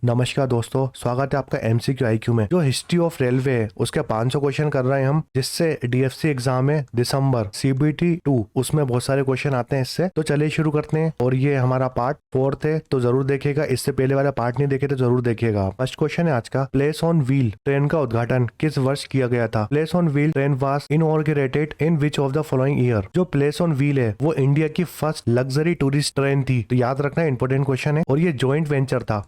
नमस्कार दोस्तों, स्वागत है आपका एमसीक्यू आईक्यू में। जो हिस्ट्री ऑफ रेलवे है उसके 500 क्वेश्चन कर रहे हैं हम, जिससे डीएफसी एग्जाम है दिसंबर सीबीटी 2 उसमें बहुत सारे क्वेश्चन आते हैं इससे। तो चलिए शुरू करते हैं। और ये हमारा पार्ट 4 है तो जरूर देखिएगा, इससे पहले वाला पार्ट नहीं देखे तो जरूर देखिएगा। फर्स्ट क्वेश्चन है आज का, प्लेस ऑन व्हील ट्रेन का उद्घाटन किस वर्ष किया गया था? Place on wheel train was inaugurated in which of the following year? जो प्लेस ऑन व्हील है वो इंडिया की फर्स्ट लग्जरी टूरिस्ट ट्रेन थी, तो याद रखना इंपॉर्टेंट क्वेश्चन है। और ये ज्वाइंट वेंचर था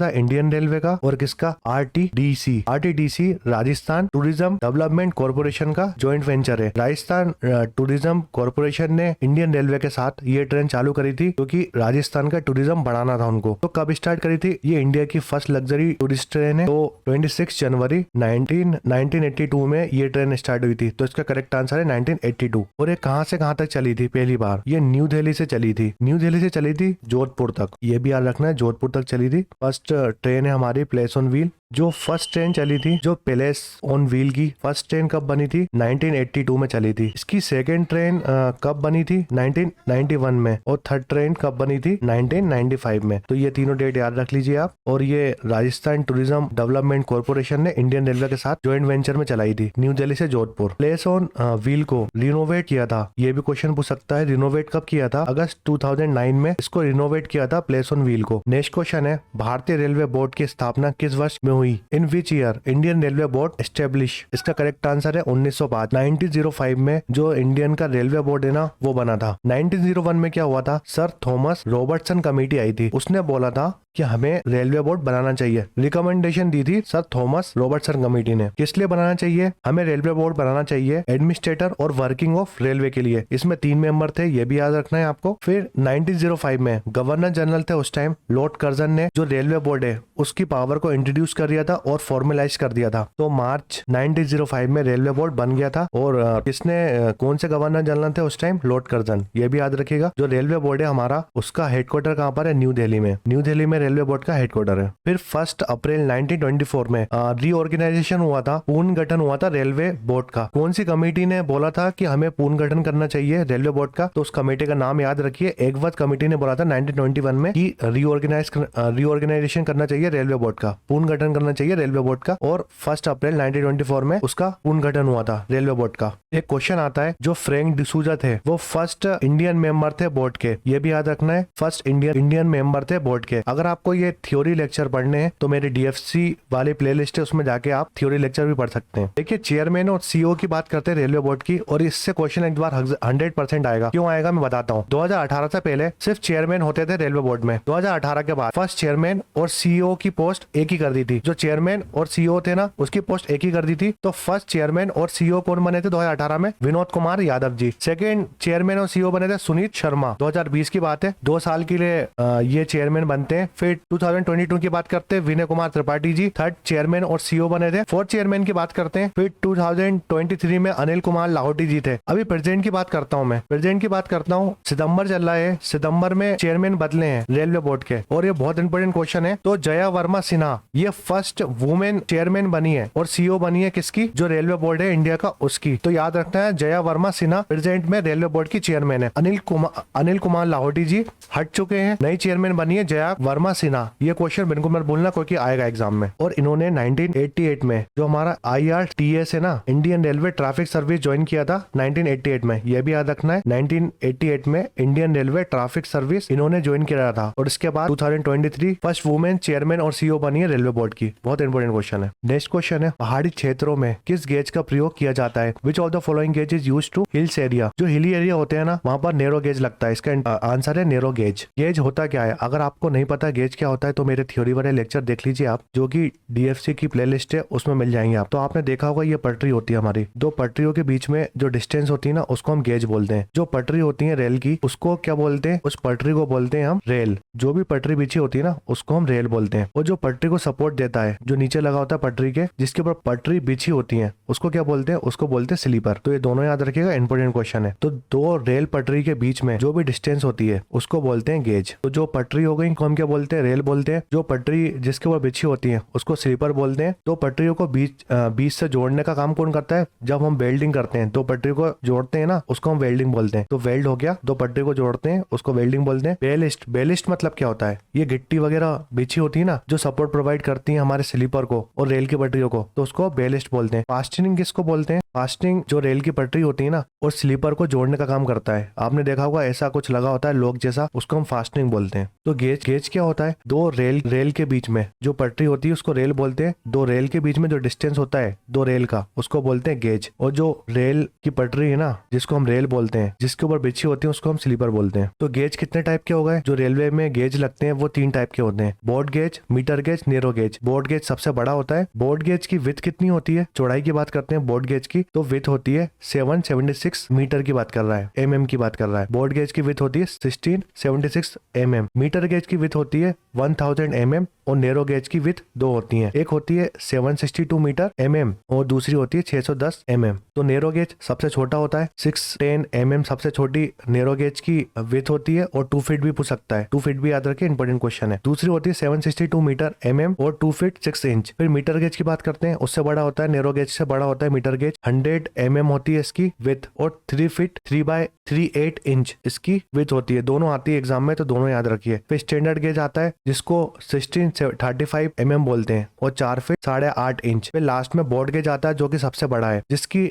इंडियन रेलवे का और किसका? RTDC Rajasthan tourism development corporation का ज्वाइंट वेंचर है। राजस्थान टूरिज्म कॉर्पोरेशन ने इंडियन रेलवे के साथ ये ट्रेन चालू करी थी क्योंकि राजस्थान का टूरिज्म बढ़ाना था उनको। तो कब स्टार्ट करी थी? ये इंडिया की फर्स्ट लग्जरी टूरिस्ट ट्रेन है, तो 26 जनवरी 1982 में ये ट्रेन स्टार्ट हुई थी। तो इसका करेक्ट आंसर है 1982। और ये कहां से कहां तक चली थी पहली बार? ये न्यू दिल्ली से चली थी। न्यू दिल्ली से चली थी जोधपुर तक, ये भी याद रखना है, जोधपुर तक चली थी। फर्स्ट ट्रेन है हमारी प्लेस ऑन व्हील। जो फर्स्ट ट्रेन चली थी, जो प्लेस ऑन व्हील की फर्स्ट ट्रेन कब बनी थी? 1982 में चली थी। इसकी सेकंड ट्रेन कब बनी थी? 1991 में। और थर्ड ट्रेन कब बनी थी? 1995 में। तो ये तीनों डेट याद रख लीजिए आप। और ये राजस्थान टूरिज्म डेवलपमेंट कॉर्पोरेशन ने इंडियन रेलवे के साथ ज्वाइंट वेंचर में चलाई थी, न्यू दिल्ली से जोधपुर। प्लेस ऑन व्हील को रिनोवेट किया था, ये भी क्वेश्चन पूछ सकता है। रिनोवेट कब किया था? अगस्त 2009 में इसको रिनोवेट किया था प्लेस ऑन व्हील को। नेक्स्ट क्वेश्चन है, भारतीय रेलवे बोर्ड की स्थापना किस वर्ष में हुई? In which year Indian railway board establish? इसका करेक्ट आंसर है 1905। 1905 में जो इंडियन का रेलवे बोर्ड है ना वो बना था। 1901 में क्या हुआ था? सर थॉमस रॉबर्टसन कमेटी आई थी, उसने बोला था कि हमें रेलवे बोर्ड बनाना चाहिए। रिकमेंडेशन दी थी सर थॉमस रॉबर्टसन कमेटी ने। किस लिए बनाना चाहिए? हमें रेलवे बोर्ड बनाना चाहिए एडमिनिस्ट्रेटर और वर्किंग ऑफ रेलवे के लिए। इसमें 3 मेंबर थे, ये भी याद रखना है आपको। फिर 1905 में गवर्नर जनरल थे उस टाइम, लॉर्ड कर्जन ने जो रेलवे बोर्ड है उसकी पावर को इंट्रोड्यूस कर दिया था और फॉर्मलाइज कर दिया था। तो मार्च 1905 में रेलवे बोर्ड बन गया था। और किसने, कौन से गवर्नर जनरल थे उस टाइम? Lord Curzon. ये भी याद रखिएगा। जो रेलवे बोर्ड है हमारा उसका हेडक्वार्टर कहाँ पर है? न्यू दिल्ली में। न्यू दिल्ली में रेलवे बोर्ड का हेडक्वार्टर है। फिर 1 अप्रैल 1924 में रीऑर्गेनाइजेशन हुआ था, पूर्ण गठन हुआ था रेलवे बोर्ड का। कौन सी कमेटी ने बोला था कि हमें पूर्ण गठन करना चाहिए रेलवे बोर्ड का? तो उस कमेटी का नाम याद रखिए, एकवत कमेटी ने बोला था 1921 में कि रीऑर्गेनाइजेशन करना चाहिए रेलवे बोर्ड का, पूर्ण गठन करना चाहिए रेलवे बोर्ड का। और 1 अप्रैल 1924 में उसका पूर्ण गठन हुआ था रेलवे बोर्ड का। एक क्वेश्चन आता है, जो फ्रैंक डिसूजा थे वो फर्स्ट इंडियन मेंबर थे बोर्ड के, ये भी याद रखना है, फर्स्ट इंडियन मेंबर थे बोर्ड के। अगर आपको ये थ्योरी लेक्चर पढ़ने हैं तो मेरे डीएफसी वाले प्लेलिस्ट है उसमें जाके आप थ्योरी लेक्चर भी पढ़ सकते हैं। देखिए, चेयरमैन और सीईओ की बात करते हैं रेलवे बोर्ड की, और इससे क्वेश्चन एक बार 100% आएगा। क्यों आएगा मैं बताता हूँ। 2018 से पहले सिर्फ चेयरमैन होते थे रेलवे बोर्ड में। 2018 के बाद फर्स्ट चेयरमैन और सीईओ की पोस्ट एक ही कर दी थी। जो चेयरमैन और सीईओ थे ना उसकी पोस्ट एक ही कर दी थी। तो फर्स्ट चेयरमैन और सीईओ कौन बने थे 2018 में? विनोद कुमार यादव जी। सेकंड चेयरमैन और सीईओ बने थे सुनीत शर्मा। 2020 की बात है, 2 साल के लिए ये चेयरमैन बनते हैं। फिर 2022 की बात करते हैं, विनय कुमार त्रिपाठी जी थर्ड चेयरमैन और सीईओ बने थे। फोर्थ चेयरमैन की बात करते हैं, फिर 2023 में अनिल कुमार लाहौटी जी थे। अभी प्रेजेंट की बात करता हूँ मैं, प्रेजेंट की बात करता हूँ। सितंबर चल रहा है, सितंबर में चेयरमैन बदले हैं रेलवे बोर्ड के, और ये बहुत इंपॉर्टेंट क्वेश्चन है। तो जया वर्मा सिन्हा ये फर्स्ट वुमेन चेयरमैन बनी है और सीईओ बनी है किसकी? जो रेलवे बोर्ड है इंडिया का उसकी। तो याद रखना है, जया वर्मा सिन्हा प्रेजेंट में रेलवे बोर्ड की चेयरमैन है। अनिल कुमार लाहौटी जी हट चुके हैं, नई चेयरमैन बनी है जया वर्मा सिन्हा। ये क्वेश्चन बिल्कुल मत भूलना क्योंकि आएगा एग्जाम में। और इन्होंने 1988 में जो हमारा IRTS है ना, Indian railway traffic service join किया था 1988 में। यह भी याद रखना है, 1988 में इंडियन रेलवे ट्रैफिक सर्विस इन्होंने ज्वाइन किया था। और इसके बाद 2023 फर्स्ट वुमेन चेयरमैन और सीईओ बनी है रेलवे बोर्ड की। बहुत इंपॉर्टेंट क्वेश्चन है। नेक्स्ट क्वेश्चन है, पहाड़ी क्षेत्रों में किस गेज का प्रयोग किया जाता है? Which of the following gauge is used to hills area? जो हिली एरिया होते हैं ना वहां पर नैरो गेज लगता है। इसका आंसर है नैरो गेज। गेज होता क्या है? अगर आपको नहीं पता गेज क्या होता है तो मेरे थ्योरी वाले लेक्चर देख लीजिए आप, जो कि डीएफसी की प्लेलिस्ट है उसमें मिल जाएंगे आप। तो आपने देखा होगा ये पटरी होती है हमारी, 2 पटरियों के बीच में जो डिस्टेंस होती है ना उसको हम गेज बोलते हैं। जो पटरी होती है रेल की उसको क्या बोलते हैं? उस पटरी को बोलते हैं हम रेल। जो भी पटरी बिछी होती है ना उसको हम रेल बोलते हैं। और जो पटरी को सपोर्ट देता देता है जो नीचे लगा होता है पटरी के, जिसके ऊपर पटरी बिछी होती है, उसको क्या बोलते हैं? उसको बोलते हैं स्लीपर। तो ये दोनों याद रखिएगा, इंपॉर्टेंट क्वेश्चन है। तो दो रेल पटरी के बीच में जो भी डिस्टेंस होती है उसको बोलते हैं गेज। तो जो पटरी हो गई को हम क्या बोलते हैं? रेल बोलते हैं। जो पटरी जिसके ऊपर बिछी होती है उसको स्लीपर बोलते हैं। दो पटरियों को बीच से जोड़ने का काम कौन करता है? जब हम वेल्डिंग करते हैं, दो पटरी को जोड़ते हैं ना, उसको हम वेल्डिंग बोलते हैं। तो वेल्ड हो गया, दो पटरी को जोड़ते हैं उसको वेल्डिंग बोलते हैं। बेलिस्ट, बेलिस्ट मतलब क्या होता है? ये गिट्टी वगैरह बिछी होती है ना, जो सपोर्ट प्रोवाइड करती है हमारे स्लीपर को और रेल की पटरियों को, तो उसको बेलिस्ट बोलते हैं। फास्टनिंग किसको बोलते हैं? फास्टनिंग जो रेल की पटरी होती है ना और स्लीपर को जोड़ने का काम करता है। आपने देखा होगा ऐसा कुछ लगा होता है लोक जैसा, उसको हम फास्टनिंग बोलते हैं। तो गेज, गेज क्या होता है? दो रेल के बीच में जो पटरी होती है उसको रेल बोलते हैं। दो रेल के बीच में जो डिस्टेंस होता है दो रेल का, उसको बोलते हैं गेज। और जो रेल की पटरी है ना, जिसको हम रेल बोलते हैं, जिसके ऊपर बिछी होती है, उसको हम स्लीपर बोलते हैं। तो गेज कितने टाइप के हो गए? जो रेलवे में गेज लगते हैं वो 3 टाइप के होते हैं, broad gauge, metre gauge, narrow gauge. Broad gauge सबसे बड़ा होता है। ब्रॉड गेज की विड्थ कितनी होती है? चौड़ाई की बात करते हैं ब्रॉड गेज की, तो विड्थ होती है 776 मीटर की बात कर रहा है, mm की बात कर रहा है। ब्रॉड गेज की विड्थ होती है 1676 mm। मीटर गेज की विड्थ होती है 1000 mm और नैरो गेज की विड्थ 2 होती है। एक होती है 762 मीटर mm और दूसरी होती है 610 mm। तो नैरो गेज सबसे छोटा होता है, 610 mm सबसे छोटी नैरो गेज की विड्थ होती है। और 2 फीट भी पूछ सकता है, 2 फीट भी याद रखिए, इंपॉर्टेंट क्वेश्चन है। दूसरी होती है 762 मीटर mm और 2 फीट 6 इंच। फिर मीटर गेज की बात करते हैं, उससे बड़ा होता है, नैरो गेज से बड़ा होता है मीटर गेज, 100 mm होती है इसकी विड्थ और 3 फीट 3/38 इंच इसकी विड्थ होती है। दोनों आती है एग्जाम में, तो दोनों याद रखिए। फिर स्टैंडर्ड गेज आता है जिसको 1635 mm बोलते हैं और 4 फीट 8.5 इंच। फिर लास्ट में ब्रॉड गेज आता है जो कि सबसे बड़ा है, जिसकी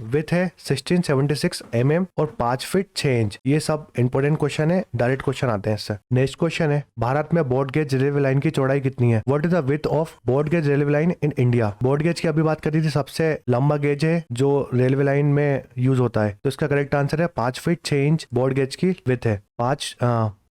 विड्थ है 1676 mm और 5 फीट 6 इंच। ये सब इंपॉर्टेंट क्वेश्चन है, डायरेक्ट क्वेश्चन आते हैं इससे। नेक्स्ट क्वेश्चन है, भारत में ब्रॉड गेज रेलवे लाइन की चौड़ाई कितनी है? What is the width of broad gauge railway line in India? Broad gauge की अभी बात करी थी, सबसे लंबा गेज है जो रेलवे लाइन में यूज होता है। तो इसका करेक्ट आंसर है 5 फीट 6 इंच ब्रॉड गेज की विड्थ है।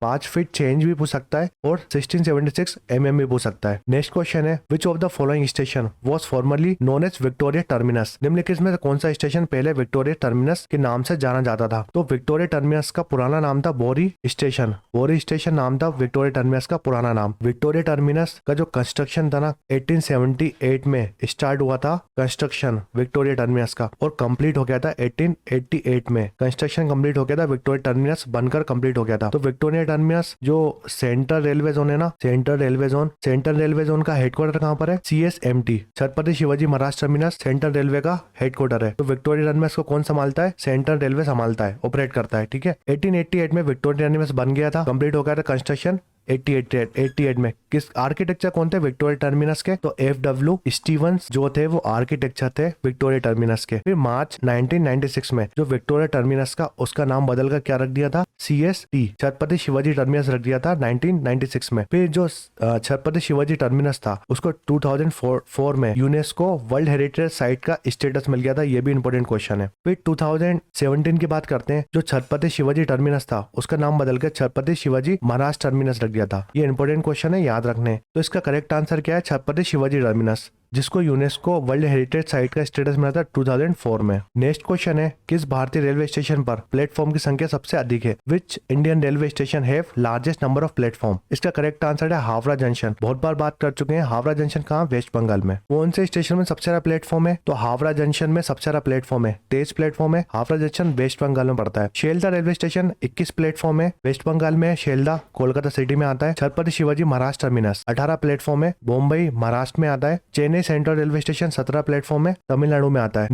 5 फीट 6 इंच भी पूछ सकता है और 1676 mm भी पूछ सकता है। नेक्स्ट क्वेश्चन है, which of the following station was formerly known as Victoria Terminus? निम्नलिखित में से कौन सा स्टेशन पहले विक्टोरिया टर्मिनस के नाम से जाना जाता था? तो विक्टोरिया टर्मिनस का पुराना नाम था बोरी स्टेशन। बोरी स्टेशन नाम था विक्टोरिया टर्मिनस का पुराना नाम। विक्टोरिया टर्मिनस का जो कंस्ट्रक्शन था ना, 1878 में स्टार्ट हुआ था कंस्ट्रक्शन विक्टोरिया टर्मिनस का और कंप्लीट हो गया था 1888 में। कंस्ट्रक्शन कंप्लीट हो गया था, विक्टोरिया टर्मिनस बनकर कंप्लीट हो गया था। तो विक्टोरिया टर्मिनस जो सेंट्रल रेलवे जोन है ना, सेंट्रल रेलवे जोन का हेडक्वार्टर कहाँ पर है? CSMT, Chhatrapati Shivaji Maharaj terminus central railway का हेडक्वार्टर है। तो विक्टोरिया टर्मिनस को कौन संभालता है? सेंट्रल रेलवे संभालता है, ऑपरेट करता है, ठीक है। 1888 में विक्टोरिया टर्मिनस बन गया था, कंप्लीट हो गया था कंस्ट्रक्शन 88 में। किस आर्किटेक्चर कौन थे विक्टोरिया टर्मिनस के? तो FW स्टीवंस जो थे वो आर्किटेक्चर थे विक्टोरिया टर्मिनस के। फिर मार्च 1996 में जो विक्टोरिया टर्मिनस का उसका नाम बदलकर क्या रख दिया था? CST, छत्रपति शिवाजी टर्मिनस रख दिया था 1996 में। फिर जो छत्रपति शिवाजी टर्मिनस था उसको 2004 में यूनेस्को वर्ल्ड हेरिटेज साइट का स्टेटस मिल गया था। ये भी इंपॉर्टेंट क्वेश्चन है। फिर 2017 की बात करते हैं, जो छत्रपति शिवाजी टर्मिनस था उसका नाम बदलकर छत्रपति शिवाजी महाराज टर्मिनस रख दिया था। ये इंपॉर्टेंट क्वेश्चन है, याद रखने। तो इसका करेक्ट आंसर क्या है? छत्रपति शिवाजी टर्मिनस, जिसको यूनेस्को वर्ल्ड हेरिटेज साइट का स्टेटस मिला था 2004 में। नेक्स्ट क्वेश्चन है, किस भारतीय रेलवे स्टेशन पर प्लेटफॉर्म की संख्या सबसे अधिक है? Which Indian railway station have largest number of platform? इसका करेक्ट आंसर है हावड़ा जंक्शन। बहुत बार बात कर चुके हैं, हावड़ा जंक्शन कहाँ? वेस्ट बंगाल में। कौन से स्टेशन में सबसे ज्यादा प्लेटफॉर्म है? तो हावड़ा जंक्शन में सबसे ज्यादा प्लेटफॉर्म है, 23 प्लेटफॉर्म है। हावड़ा जंक्शन वेस्ट बंगाल में पड़ता है। शेलदा रेलवे स्टेशन 21 प्लेटफॉर्म है, वेस्ट बंगाल में है। शेलदा कोलकाता सिटी में आता है। छत्रपति शिवाजी महाराज टर्मिनस 18 प्लेटफॉर्म है, मुंबई महाराष्ट्र में आता है। Chennai central railway station 17 platform है, तमिलनाडु में आता है।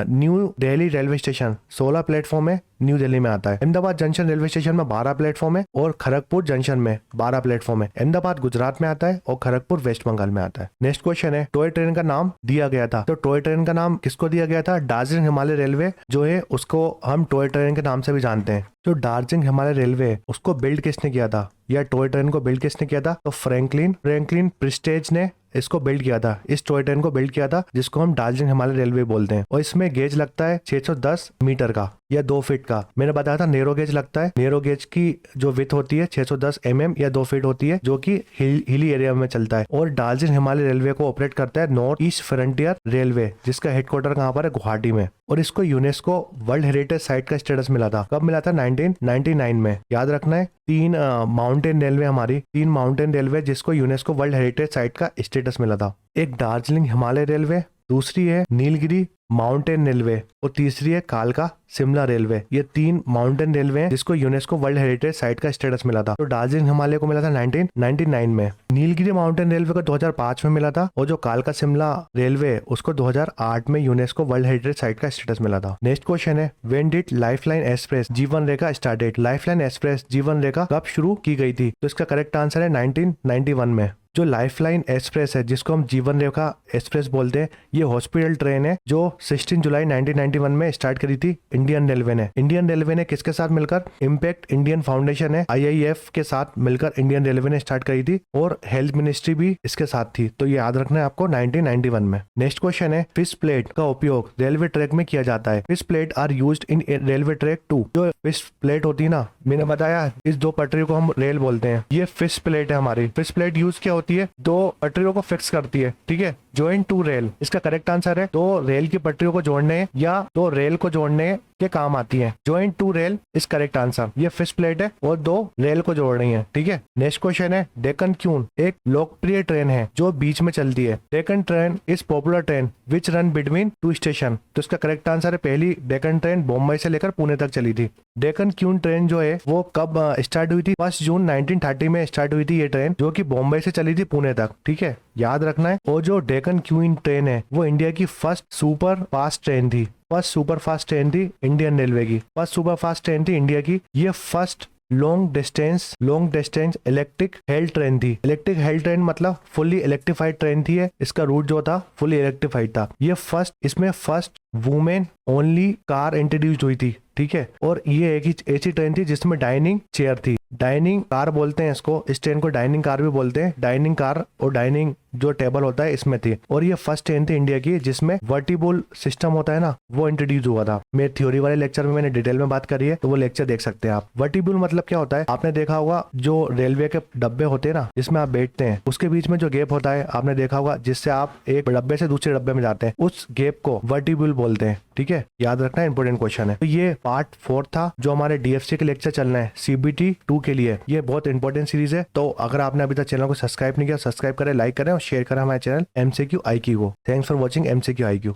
New Delhi railway station 16 platform है, न्यू दिल्ली में आता है। अहमदाबाद जंक्शन रेलवे स्टेशन में 12 प्लेटफॉर्म है और खड़गपुर जंक्शन में 12 प्लेटफॉर्म है। अहमदाबाद गुजरात में आता है और खड़गपुर वेस्ट बंगाल में आता है। नेक्स्ट क्वेश्चन है, टॉय ट्रेन का नाम दिया गया था। तो टॉय ट्रेन का नाम किसको दिया गया था? दार्जिलिंग हिमालय रेलवे जो है उसको हम टॉय ट्रेन के नाम से भी जानते हैं। जो दार्जिलिंग हिमालय रेलवे उसको बिल्ड किसने किया था, या टॉय ट्रेन को बिल्ड किसने किया था? तो फ्रैंकलिन प्रिस्टेज ने इसको बिल्ड किया था, इस टॉय ट्रेन को बिल्ड किया था, जिसको हम दार्जिलिंग हिमालय रेलवे बोलते हैं। और इसमें गेज लगता है 610 मीटर का। या 2 फीट का। मैंने बताया था नैरो गेज लगता है, नैरो गेज की जो विड्थ होती है 610 mm या 2 फीट होती है, जो कि हिली एरिया में चलता है। और दार्जिलिंग हिमालय रेलवे को ऑपरेट करता है नॉर्थ ईस्ट फ्रंटियर रेलवे, जिसका हेडक्वार्टर कहाँ पर है, गुवाहाटी में। और इसको यूनेस्को वर्ल्ड हेरिटेज साइट का स्टेटस मिला था। कब मिला था? 1999 में। याद रखना है 3 माउंटेन रेलवे, हमारी 3 माउंटेन रेलवे जिसको यूनेस्को वर्ल्ड हेरिटेज साइट का स्टेटस मिला था। एक दार्जिलिंग हिमालय रेलवे, दूसरी है नीलगिरी माउंटेन रेलवे और तीसरी है कालका शिमला रेलवे। ये 3 माउंटेन रेलवे हैं जिसको यूनेस्को वर्ल्ड हेरिटेज साइट का स्टेटस मिला था। तो दार्जिलिंग हिमालय को मिला था 1999 में। नीलगिरी माउंटेन रेलवे को 2005 में मिला था और जो कालका शिमला रेलवे उसको 2008 में यूनेस्को वर्ल्ड हेरिटेज साइट का स्टेटस मिला था। नेक्स्ट क्वेश्चन है, व्हेन डिड लाइफलाइन एक्सप्रेस जीवन रेखा स्टार्टेड? लाइफलाइन एक्सप्रेस जीवन रेखा कब शुरू की गई थी? तो इसका करेक्ट आंसर है 1991 में। जो लाइफलाइन एक्सप्रेस है, जिसको हम जीवन रेखा एक्सप्रेस बोलते हैं, ये हॉस्पिटल ट्रेन है जो 16 जुलाई 1991 में स्टार्ट करी थी इंडियन रेलवे ने। इंडियन रेलवे ने किसके साथ मिलकर? इम्पैक्ट इंडियन फाउंडेशन है, IIF के साथ मिलकर इंडियन रेलवे ने स्टार्ट करी थी और हेल्थ मिनिस्ट्री भी इसके साथ थी। तो ये याद रखना है आपको 1991 में। नेक्स्ट क्वेश्चन है, फिश प्लेट का उपयोग रेलवे ट्रैक में किया जाता है। Fish plate are used in railway track 2। जो फिश प्लेट होती है ना, मैंने बताया इस 2 पटरी को हम रेल बोलते हैं। ये फिश प्लेट है हमारी। फिश प्लेट यूज क्या होती है? 2 पटरियों को फिक्स करती है, ठीक है। जॉइन 2 रेल इसका करेक्ट आंसर है। 2 रेल की पटरियों को जोड़ने या 2 रेल को जोड़ने के काम आती है। जॉइन 2 रेल इस करेक्ट आंसर। ये फिश प्लेट है और 2 रेल को जोड़ रही है, ठीक है। नेक्स्ट क्वेश्चन है, डेक्कन क्यून एक लोकप्रिय ट्रेन है जो बीच में चलती है। Deccan train is popular train which run between 2 station. तो इसका करेक्ट आंसर है, पहली डेक्कन ट्रेन बॉम्बे से लेकर पुणे तक चली थी। डेक्कन क्यून ट्रेन जो है वो कब स्टार्ट हुई थी? 1 जून 1930 में स्टार्ट हुई थी ये ट्रेन, जो कि बॉम्बे से चली थी पुणे तक, ठीक है, याद रखना है। और जो डेक्कन क्वीन ट्रेन है वो इंडिया की फर्स्ट सुपर फास्ट ट्रेन थी। फर्स्ट सुपर फास्ट ट्रेन थी इंडियन रेलवे की, फर्स्ट सुपर फास्ट ट्रेन थी इंडिया की। ये first long distance electric hello train थी। इलेक्ट्रिक हेल ट्रेन मतलब फुल्ली इलेक्ट्रिफाइड ट्रेन थी। इसका रूट जो था फुल्ली इलेक्ट्रिफाइड था। ये इसमें first women only car introduce हुई थी, ठीक है। और ये एक ही ऐसी ट्रेन थी जिसमें डाइनिंग चेयर थी। डाइनिंग कार बोलते हैं इसको, इस ट्रेन को डाइनिंग कार भी बोलते हैं। डाइनिंग कार और डाइनिंग जो टेबल होता है इसमें थी। और ये फर्स्ट ट्रेन थी इंडिया की जिसमें वर्टिबल सिस्टम होता है ना, वो इंट्रोड्यूस हुआ था। मेरे थ्योरी वाले लेक्चर में मैंने डिटेल में बात करी है, तो वो लेक्चर देख सकते हैं आप। वर्टिबल मतलब क्या होता है? आपने देखा होगा जो रेलवे के डब्बे होते हैं ना, जिसमें आप बैठते हैं, उसके बीच में जो गैप होता है आपने देखा होगा, जिससे आप एक डब्बे से दूसरे डब्बे में जाते हैं, उस गैप को वर्टिबल बोलते हैं, ठीक है। याद रखना, इंपोर्टेंट क्वेश्चन है। तो ये पार्ट 4 था जो हमारे DFC के लेक्चर चलना है CBT 2 के लिए। ये बहुत इंपॉर्टेंट सीरीज है। तो अगर आपने अभी तक चैनल को सब्सक्राइब नहीं किया, सब्सक्राइब करें, लाइक करें और शेयर करें हमारे चैनल MCQ IQ को। Thanks for watching MCQ IQ।